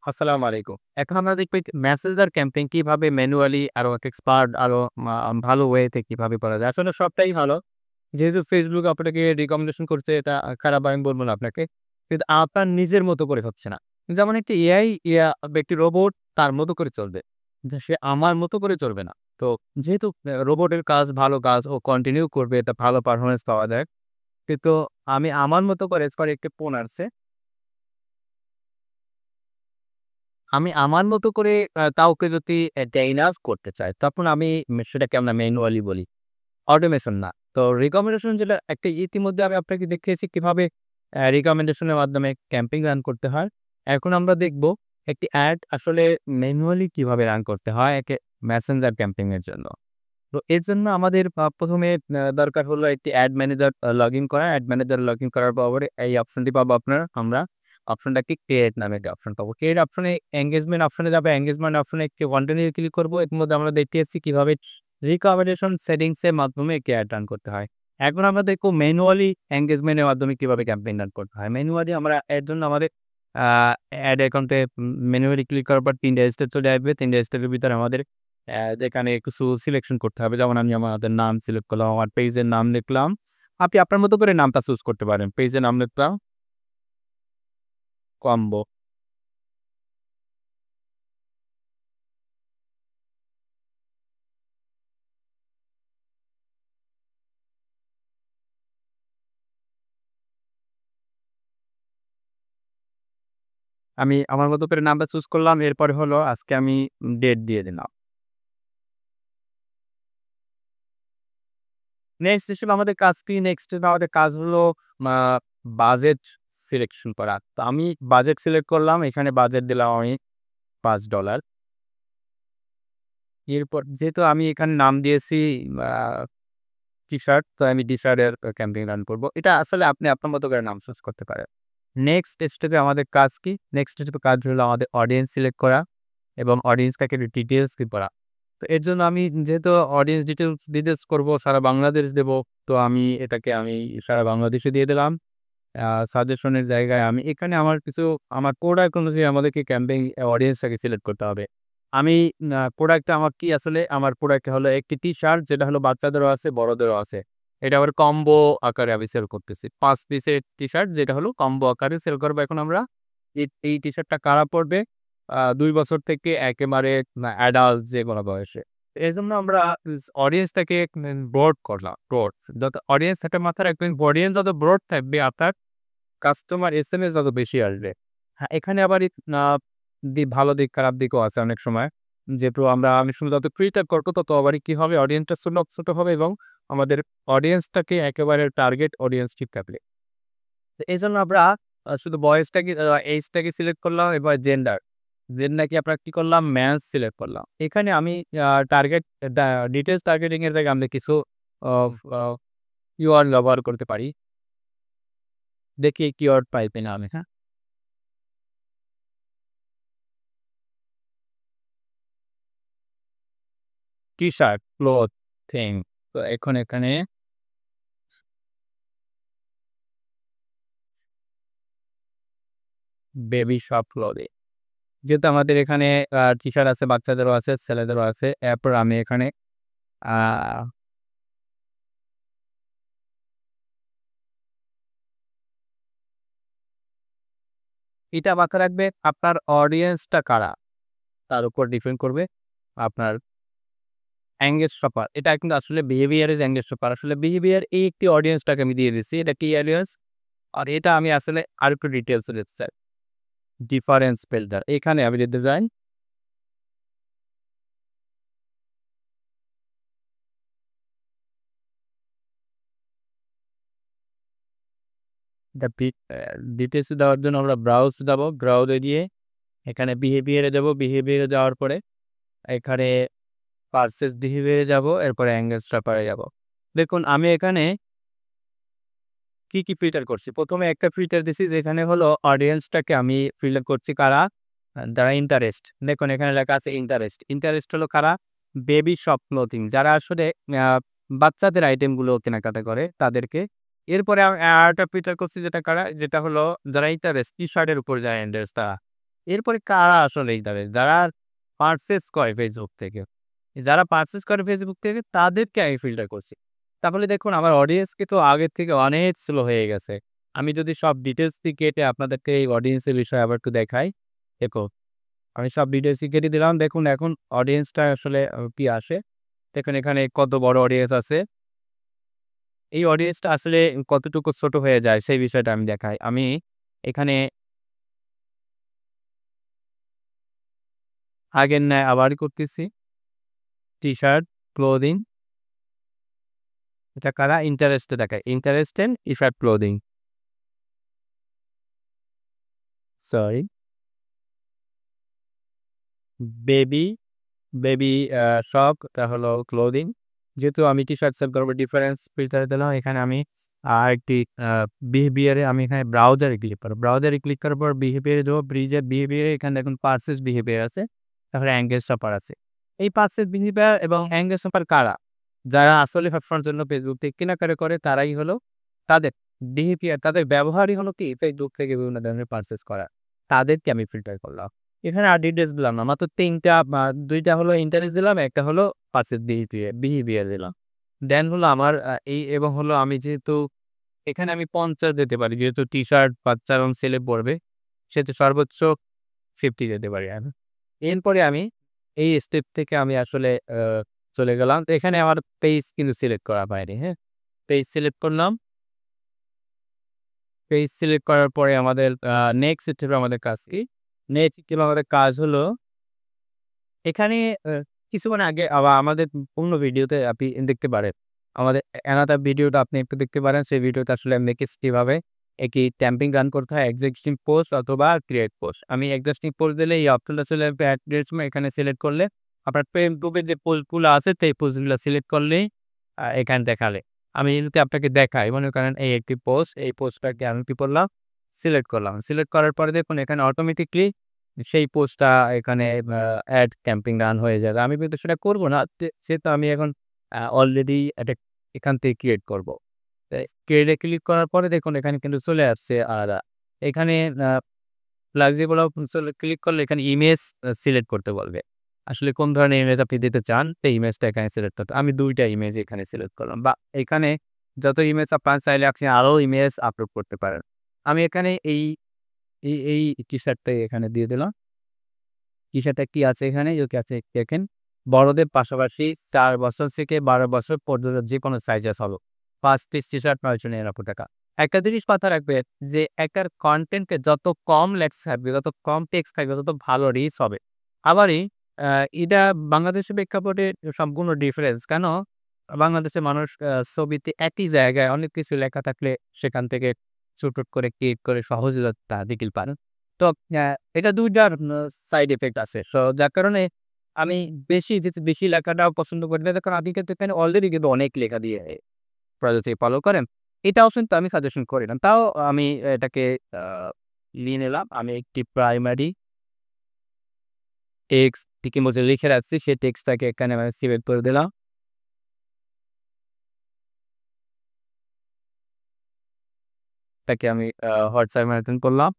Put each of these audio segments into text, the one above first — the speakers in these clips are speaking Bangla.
আসসালামু আলাইকুম। এখন আমরা দেখব মেসেঞ্জার ক্যাম্পেইন কিভাবে ম্যানুয়ালি আরো এক্সপার্ট আরো ভালো ওয়েতে কিভাবে করা যায়। আসলে সবটাই ভালো। যেহেতু Facebook আপনাকে রিকমেন্ডেশন করছে এটা খারাপ আমি বলব না আপনাকে। কিন্তু আপনার নিজের মতো করে হচ্ছে না। যেমন একটি এআই বা একটি রোবট তার মতো করে চলবে। যে সে আমার মতো করে চলবে না। তো যেহেতু রোবটের কাজ ভালো কাজ ও কন্টিনিউ করবে এটা ভালো পারফরম্যান্স পাওয়া যায়। কিন্তু আমি আমার মতো করে একটি ফোন আসছে আমি আমার মতো করে কাউকে যদি ট্রেইন আপ করতে চাই, তখন আমি সেটাকে আমরা ম্যানুয়ালি বলি। অটোমেশন না। তো রিকমেন্ডেশন যেটা একটা ইতিমধ্যে আমি আপনাকে দেখিয়েছি কিভাবে রিকমেন্ডেশন এর মাধ্যমে ক্যাম্পেইন রান করতে হয়। এখন আমরা দেখব একটি এড আসলে ম্যানুয়ালি কিভাবে রান করতে হয় মেসেঞ্জার ক্যাম্পেইন এর জন্য। তো এর জন্য আমাদের ১ম এ দরকার হলো একটি এড ম্যানেজার লগইন করা। এড ম্যানেজার লগইন করার পরে এই অপশনটি পাবো আমরা। অপশনটা কি ক্রিয়েট নামে একটি অপশন পাবো। ক্রিয়েট অপশনে এনগেজমেন্ট অপশনে যাবো। এনগেজমেন্ট অপশনে একটি কন্টিনিউ ক্লিক করব। এর মধ্যে আমরা দেখিয়েছি কিভাবে রিকমেন্ডেশন সেটিংস এর মাধ্যমে একে এড রান করতে হয়। এখন আমরা দেখব ম্যানুয়ালি এনগেজমেন্ট এর মাধ্যমে কিভাবে ক্যাম্পেইন রান করতে হয়। ম্যানুয়ালি আমরা এর জন্য আমাদের আ এড অ্যাকাউন্টে ম্যানুয়ালি ক্লিক করার পর ৩ টা স্টেপ চলে আসবে। ৩ টা স্টেপের ভিতরে আমাদের যেখানে কিছু সিলেকশন করতে হবে। যেমন আমি আমাদের নাম সিলেক্ট করলাম, আমার পেজের নাম লিখলাম। আপনি আপনার মতো করে নামটা চুজ করতে পারেন। পেজের নাম লিখলাম কম্বো। আমি আমার মতো করে নামটা চুজ করলাম। এরপরে হলো আজকে আমি ডেট দিয়ে দিলাম। নেক্সট হিসেবে আমাদের কাজ কি? নেক্সট আমাদের কাজ হলো মা বাজেট সিলেকশন করা। তো আমি বাজেট সিলেক্ট করলাম। এখানে বাজেট দিলাম আমি $৫। এরপর যেহেতু আমি এখানে নাম দিয়েছি আ টি-শার্ট, তো আমি টি-শার্ট এর ক্যাম্পেইন রান করব। এটা আসলে আপনি আপনার মতো করে নাম চুজ করতে পারেন। নেক্সট স্টেপে আমাদের কাজ কি? নেক্সট স্টেপে কাজ হলো আমাদের অডিয়েন্স সিলেক্ট করা এবং অডিয়েন্সটাকে ডিটেইলস করা। তো এর জন্য আমি যেহেতু অডিয়েন্স ডিটেইলস করব, সারা বাংলাদেশ দেব। তো আমি সারা বাংলাদেশে দিয়ে দিলাম। সাজেশনের জায়গায় আমি এখানে আমার প্রোডাক্ট অনুযায়ী আমাদেরকে ক্যাম্পেইন অডিয়েন্সটাকে সিলেক্ট করতে হবে। আমি প্রোডাক্টটা আমার কি আসলে আমার প্রোডাক্ট হলো একটি টি-শার্ট যেটা হলো বাচ্চাদেরও আছে, বড়দেরও আছে। এটা আবার কম্বো আকারে আমি সেল করতেছি। ৫ পিসের টি-শার্ট যেটা হলো কম্বো আকারে সেল করব এখন আমরা। এই টি-শার্টটা কারা পড়বে? ২ বছর থেকে একেবারে অ্যাডাল্ট যেকোনো বয়সে। এজন্য আমরা অডিয়েন্সটাকে ব্রড করলাম, ব্রড। যত অডিয়েন্স একটা মাথায় রাখবেন, অডিয়েন্স যত ব্রড থাকবে আপনার কাস্টমার এসএমএস যত বেশি আসবে। হ্যাঁ, এখানে আবার ভালো দিক খারাপ দিকও আছে অনেক সময়। যেহেতু আমি শুধু যত ক্রিয়েটর করব তত আবারই কি হবে অডিয়েন্সটা ছোট হবে এবং আমাদের অডিয়েন্সটাকে একেবারে টার্গেট অডিয়েন্স ঠিক থাকবে। তো এজন্য আমরা শুধু বয়েসটাকে এইজটাকে সিলেক্ট করলাম এবার জেন্ডার। জেন্ডারকে আপনার কি করলাম মেন্স সিলেক্ট করলাম। এখানে আমি টার্গেট ডা ডিটেইলস টার্গেটিং এর জায়গায় আমরা কিছু অ আ কিওয়ার্ড ব্যবহার করতে পারি। দেখি কিওয়ার্ড পাই কিনা আমি, হ্যাঁ? T-shirt, cloth, thing. তো এখন এখানে বেবি শপ ক্লথিং। যেহেতু আমাদের এখানে টি-শার্ট আছে, বাচ্চাদেরও আছে, ছেলেদেরও আছে। এরপর আমি এখানে আ এটা মাথায় রাখবেন আপনার অডিয়েন্সটা কারা? তার উপর ডিপেন্ড করবে আপনার এঙ্গেজ শপার। এটা কিন্তু আসলে বিহেভিয়ার ইস এঙ্গেজ শপার। আসলে বিহেভিয়ার এই একটি অডিয়েন্সটাকে আমি দিয়ে দিচ্ছি। এটা কি অডিয়েন্স? আর এটা আমি আসলে আরেকটু ডিটেইলস এ দিতে চাই। Difference filter. এখানে আমি দিতে যাই দ্যা বি ডিটেইলস দেওয়ার জন্য আমরা ব্রাউজ যাবো। ব্রাউজ এ গিয়ে এখানে বিহেভিয়ার এ যাবো। বিহেভিয়ার এ যাওয়ার পরে এখানে পারচেজ বিহেভিয়ার এ যাবো। এরপরে এঙ্গেজ শপার এ যাবো। দেখুন আমি এখানে কি ফিল্টার করছি? ১ম এ একটা ফিল্টার দিছি যেখানে হলো অডিয়েন্সটাকে আমি ফিল্টার করছি কারা? যারা ইন্টারেস্ট। দেখুন এখানে লেখা আছে ইন্টারেস্ট। ইন্টারেস্ট হলো কারা? বেবি শপ ক্লথিং যারা আসলে আ বাচ্চাদের আইটেমগুলো কেনাকাটা করে তাদেরকে। এরপরে আরেকটা ফিল্টার করছি যেটা কারা? যেটা হলো যারা ইন্টারেস্ট টি-শার্টের উপর যারা ইন্টারেস্ট তারা। এরপরে কারা আসলে যারা পারচেজ করে ফেসবুক থেকে, যারা পারচেজ করে ফেসবুক থেকে তাদেরকে আমি ফিল্টার করছি। তাহলে দেখুন আমার অডিয়েন্স কিন্তু আগের থেকে অনেক স্লো হয়ে গেছে। আমি যদি সব ডিটেইলস কেটে আপনাদেরকে এই অডিয়েন্সের বিষয়ে আবার একটু দেখাই। দেখুন, আমি সব ডিটেইলস কেটে দিলাম। দেখুন এখন অডিয়েন্সটা আসলে কি আসে। দেখুন এখানে কত বড় অডিয়েন্স আছে। এই অডিয়েন্সটা আসলে কতটুকু ছোট হয়ে যায় সেই বিষয়টা আমি দেখাই। আমি এখানে আগের ন্যায় আবার করতেছি। টি-শার্ট, ক্লোদিং এটা কারা? ইন্টারেস্টে দেখায়। Interest in t-shirt clothing. Sorry. Baby, baby shop এটা হলো ক্লোদিং। যেহেতু আমি টি-শার্ট সেল করব ডিফারেন্স ফিল্টারে দিলাম। এখানে আমি আরেকটি আ বিহেভিয়ারে আমি এখানে ব্রাউজারে ক্লিক করব। ব্রাউজারে ক্লিক করার পর বিহেভিয়ারে যাব। বিহেভিয়ারে এখানে দেখুন পারচেজ বিহেভিয়ার আছে। তারপরে এনগেজ শপার আছে। এই পারচেজ বিহেভিয়ার এবং এনগেজ শপার কারা? যারা আসলে সবসময়ের জন্য ফেসবুক থেকে কেনাকাটা করে তারাই হলো তাদের বিহেভিয়ার, তাদের ব্যবহারই হলো কি ফেসবুক থেকে বিভিন্ন ধরনের পারচেজ করা। তাদেরকে আমি ফিল্টার করলাম। এখানে আর ডিটেইলস দিলাম না। মাত্র ৩ টা ২ টা হলো ইন্টারেস্ট দিলাম, একটা হলো পারচেজ বিহেভিয়ার দিলাম। দেন হলো আমার এই এবং হলো আমি যেহেতু এখানে আমি ৫০ দিতে পারি। যেহেতু টি-শার্ট বাচ্চা এবং ছেলে পড়বে, সেহেতু সর্বোচ্চ 50 দিতে পারি আমি। এরপরে আমি এই স্টেপ থেকে আমি আসলে চলে গেলাম। তো এখানে আমার পেজ কিন্তু সিলেক্ট করা হয়নি, হ্যাঁ? পেজ সিলেক্ট করলাম। পেজ সিলেক্ট করার পরে আমাদের নেক্সট স্টেপে আমাদের কাজ কি? নেক্সট স্টেপে আমাদের কাজ হলো এখানে আ কিছুক্ষণ আগে আমাদের পূর্ণ ভিডিওতে আপনি দেখতে পারেন। আমাদের অ্যানাদার ভিডিওটা আপনি একটু দেখতে পারেন। সেই ভিডিওতে আসলে আমি দেখিয়েছি কিভাবে একটি ট্যাম্পিং রান করতে হয় এক্সিস্টিং পোস্ট অথবা ক্রিয়েট পোস্ট। আমি এক্সিস্টিং পোস্ট দিলে এই অপশনটা চলে আসবে এড ক্রিয়েট সময় এখানে সিলেক্ট করলে আপনার ফেসবুকের যে পোস্টগুলো আছে সেই পোস্টগুলো সিলেক্ট করলেই এখানে দেখালে। আমি যদি আপনাকে দেখাই মনে করেন এই একটি পোস্ট, এই পোস্টটাকে আমি কি করলাম? সিলেক্ট করলাম। সিলেক্ট করার পরে দেখুন এখানে অটোমেটিকলি সেই পোস্টটা এখানে এড ক্যাম্পিং রান হয়ে যাবে। আমি কিন্তু সেটা করব না। সেহেতু আমি এখন অলরেডি এটা এখান থেকে ক্রিয়েট করব। ক্রিয়েট এ ক্লিক করার পরে দেখুন এখানে কিন্তু চলে আসছে আর এখানে আ ফ্লেক্সিবল অপশন ক্লিক করলে এখানে ইমেজ সিলেক্ট করতে বলবে। আসলে কোন ধরনের ইমেজ আপনি দিতে চান সেই ইমেজটা এখানে সিলেক্ট করতে আমি ২ টা ইমেজ এখানে সিলেক্ট করলাম বা এখানে যত ইমেজ আপনার চাইলে আপনি আরো ইমেজ আপলোড করতে পারেন। আমি এখানে এই টি-শার্টটাই এখানে দিয়ে দিলাম। টি-শার্টে কি আছে এখানে? কি আছে দেখেন। বড়দের পাশাপাশি ৪ বছর থেকে ১২ বছর পর্যন্ত যেকোনো সাইজের হলো। ৫ পিস টি-শার্ট ৳৯৯৯। একটা জিনিস মাথায় রাখবেন যে একটার কনটেন্টে যত কম লেক্স থাকবে, যত কম টেক্সট থাকবে তত ভালো রিচ হবে। আবারই আ এটা বাংলাদেশের প্রেক্ষাপটে সম্পূর্ণ ডিফারেন্স। কেন? বাংলাদেশের মানুষ ছবিতে একই জায়গায় অনেক কিছু লেখা থাকলে সেখান থেকে শুট করে ক্লিক করে সহজে তা দেখতে পারেন। তো আ এটা ২ টার সাইড ইফেক্ট আছে। যার কারণে আমি বেশি লেখাটাও পছন্দ করি না। দেখুন আপনি কিন্তু এখানে অলরেডি কিন্তু অনেক লেখা দিয়ে পদ্ধতি ফলো করেন। এটাও কিন্তু আমি সাজেশন করি না। তাও আমি এটাকে আ নিয়ে নিলাম। আমি একটি প্রাইমারি টেক্সট ঠিকই মতো লিখে রাখছি। সেই টেক্সটটাকে এখানে আমি সিলেক্ট করে দিলাম। এটাকে আমি হোয়াটসঅ্যাপ মেনশন করলাম।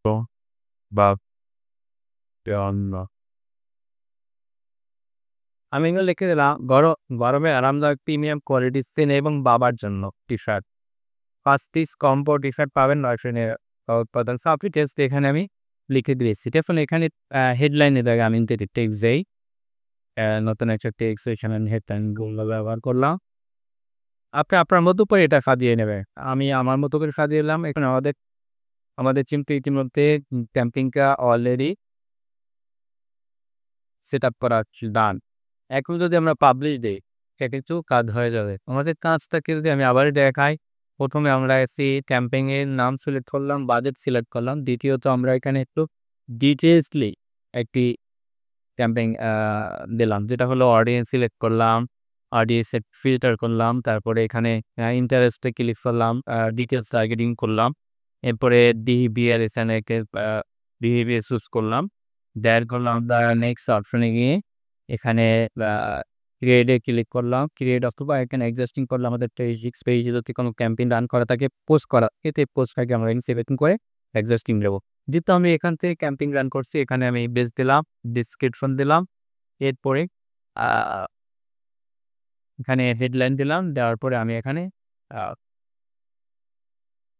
তো বা আমি এগুলো লিখে দিলাম গরমে আরামদায়ক প্রিমিয়াম কোয়ালিটির সেনে এবং বাবার জন্য টি-শার্ট। ৫ পিস কম্বো টি-শার্ট পাবেন ৯৯৯ উৎপাদন। সো আপনি টেক্সট এখানে আমি লিখে দিয়েছি। দেখুন এখানে হেডলাইনের জায়গায় আমি যদি টেক্সট দেই, নতুন একটা টেক্সট এখানে আমি হেডলাইন গুলো ব্যবহার করলাম। আপনি আপনার মতো করে এটা সাজিয়ে নেবেন। আমি আমার মতো করে সাজিয়ে নিলাম। এখানে আমাদের কিন্তু ইতিমধ্যে ক্যাম্পিংটা অলরেডি সেটআপ করা ডান। এখন যদি আমরা পাবলিশ দেই, এটা কিন্তু কাজ হয়ে যাবে। আমাদের কাজটাকে যদি আমি আবার দেখাই, ১ম এ আমরা এসে ক্যাম্পেইন এর নাম সিলেক্ট করলাম, বাজেট সিলেক্ট করলাম। দ্বিতীয়ত আমরা এখানে একটু ডিটেইলসলি একটি ক্যাম্পেইন দিলাম। যেটা হলো অডিয়েন্স সিলেক্ট করলাম, অডিয়েন্স ফিল্টার করলাম, তারপরে এখানে ইন্টারেস্টে ক্লিক করলাম, ডিটেলস টার্গেটিং করলাম, এরপরে বিহেভিয়ার এখানে বিহেভিয়ার চুজ করলাম, দেন করলাম নেক্সট অপশনে গিয়ে এখানে ক্রিয়েটে ক্লিক করলাম, ক্রিয়েট অথবা এখানে এক্সিস্টিং করলাম আমাদের পেজে যদি কোনো ক্যাম্পেইন রান করা থাকে পোস্ট করা, এতে পোস্টটাকে আমরা সেভেটিং করে এক্সিস্টিং দেবো। যেহেতু আমি এখান থেকে ক্যাম্পেইন রান করছি, এখানে আমি বেস দিলাম, ডিসক্রিপশন দিলাম, এরপরে এখানে হেডলাইন দিলাম, দেওয়ার পরে আমি এখানে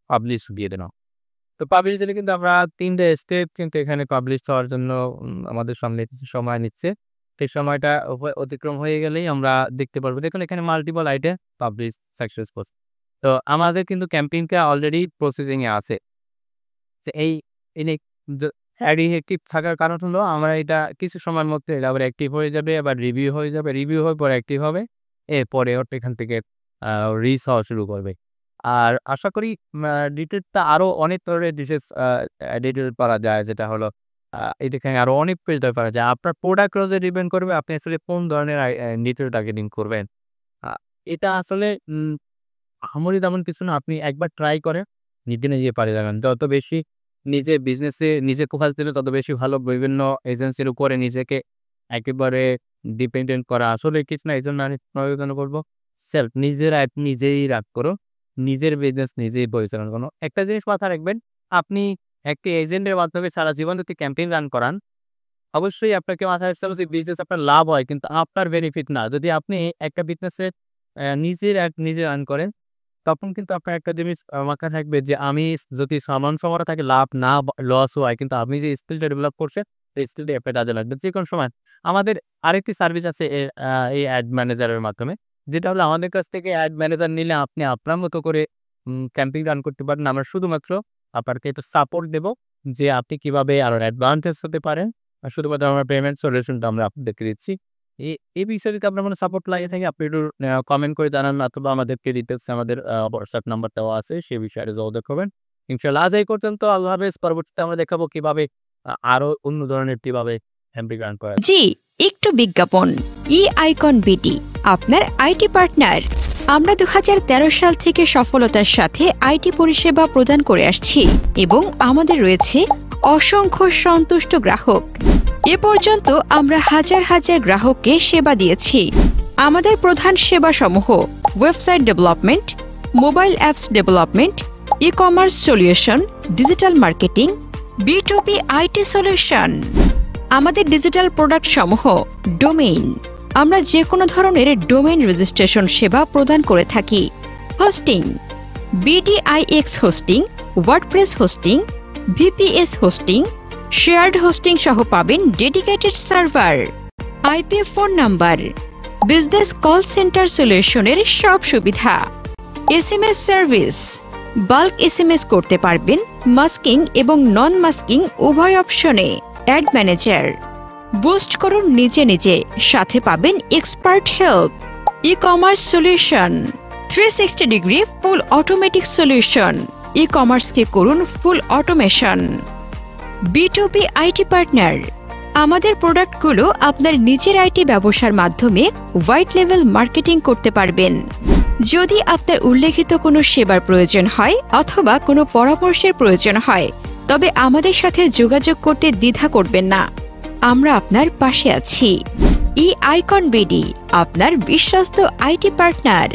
পাবলিশ দিয়ে দিলাম। তো পাবলিশ দিলে কিন্তু আমরা 3টে স্টেপ কিন্তু এখানে পাবলিশ হওয়ার জন্য আমাদের সামনে কিছু সময় নিচ্ছে। সেই সময়টা অতিক্রম হয়ে গেলেই আমরা দেখতে পারবো, দেখুন এখানে মাল্টিপল আইটে পাবলিশ সাকসেসফুল। তো আমাদের কিন্তু ক্যাম্পেইনটা অলরেডি প্রসেসিংয়ে আছে। এই অ্যাক্টিভ থাকার কারণ হলো আমরা এটা কিছু সময়ের মধ্যে এটা আবার অ্যাক্টিভ হয়ে যাবে, আবার রিভিউ হয়ে যাবে, রিভিউ হওয়ার পর অ্যাক্টিভ হবে, এরপরে এখান থেকে রিচ হওয়া শুরু করবে। আর আশা করি ডিটেলসটা আরও অনেক ধরনের ডিটেল করা যায়, যেটা হলো এখানে আরও অনেক ফিল্টার করা যায়। আপনার প্রোডাক্ট রোজে ডিপেন্ড করবে আপনি আসলে কোন ধরনের ডিটেল টার্গেটিং করবেন। এটা আসলে আহামরি তেমন কিছু না, আপনি একবার ট্রাই করেন, নিজে পারে যাবেন। যত বেশি নিজের বিজনেসে নিজে ফোকাস দিলে তত বেশি ভালো। বিভিন্ন এজেন্সির উপরে নিজেকে একেবারে ডিপেন্ডেন্ট করা আসলে কিছু না। এই জন্য আমি প্রয়োজন করবো সেলফ, নিজের অ্যাড নিজেই রান করো, নিজের বিজনেস নিজেই পরিচালনা করো। একটা জিনিস মাথায় রাখবেন, আপনি একটা এজেন্টের মাধ্যমে সারা জীবন যদি ক্যাম্পেইন রান করান, অবশ্যই আপনাকে মাথায় রাখতে হবে যে বিজনেস আপনার লাভ হয় কিন্তু আপনার বেনিফিট না। যদি আপনি একটা বিজনেসে নিজের অ্যাড নিজে রান করেন, তখন কিন্তু আপনার একটা জিনিস মাথায় থাকবে যে আমি যদি সমান সময় থাকে লাভ না লস হয়, কিন্তু আপনি যে স্কিলটা ডেভেলপ করছেন সেই স্কিলটা আপনার কাজে লাগবে যে কোনো সময়। আমাদের আরেকটি সার্ভিস আছে এই অ্যাড ম্যানেজারের মাধ্যমে, যেটা হলো আমাদের কাছ থেকে অ্যাড ম্যানেজার নিলে আপনি আপনার মতো করে ক্যাম্পেইন রান করতে পারেন। আমরা শুধুমাত্র আপনাকে একটু সাপোর্ট দেবো যে আপনি কিভাবে আরও অ্যাডভান্টেজ হতে পারেন, আর শুধুমাত্র আমরা পেমেন্ট সলিউশনটা আমরা আপনাদেরকে দিচ্ছি। এই বিষয়ে যদি আপনার কোনো সাপোর্ট লাগে থাকে আপনি একটু কমেন্ট করে জানান, অথবা আমাদেরকে ডিটেলস আমাদের হোয়াটসঅ্যাপ নাম্বার দেওয়া আছে, সেই বিষয়ে যোগাযোগ করবেন। ইনশাআল্লাহ আজ এই পর্যন্ত, আল্লাহ হাফেজ। পরবর্তীতে আমরা দেখাবো কিভাবে আরো অন্য ধরনের কিভাবে ক্যাম্পেইন রান করা যায়। জি, একটু বিজ্ঞাপন। আইকন বিডি আপনার আইটি পার্টনার। আমরা 2013 সাল থেকে সফলতার সাথে আইটি পরিষেবা প্রদান করে আসছি এবং আমাদের রয়েছে অসংখ্য সন্তুষ্ট গ্রাহক। এ পর্যন্ত আমরা হাজার হাজার গ্রাহককে সেবা দিয়েছি। আমাদের প্রধান সেবাসমূহ website development, mobile apps development, e-commerce solution, digital marketing, B2B IT solution. আমাদের ডিজিটাল প্রোডাক্ট সমূহ ডোমেইন। আমরা যে কোনো ধরনের ডোমেইন রেজিস্ট্রেশন সেবা প্রদান করে থাকি। Hosting, BDIX hosting, WordPress hosting, VPS hosting, shared hosting সহ পাবেন dedicated server, IP phone number, business call centre সলিউশনের সব সুবিধা, SMS সার্ভিস, বাল্ক SMS করতে পারবেন মাস্কিং এবং নন মাস্কিং উভয় অপশনে। অ্যাড ম্যানেজার, বুস্ট করুন নিজে নিজে, সাথে পাবেন expert help. E-commerce solution, 360 degree full automatic solution. ই-কমার্সকে করুন full automation. B2B IT partner, আমাদের প্রোডাক্টগুলো আপনার নিজের আইটি ব্যবসার মাধ্যমে হোয়াইট লেভেল মার্কেটিং করতে পারবেন। যদি আপনার উল্লেখিত কোনো সেবার প্রয়োজন হয় অথবা কোনো পরামর্শের প্রয়োজন হয়, তবে আমাদের সাথে যোগাযোগ করতে দ্বিধা করবেন না, আমরা আপনার পাশে আছি। আইকন বিডি আপনার বিশ্বস্ত আইটি পার্টনার।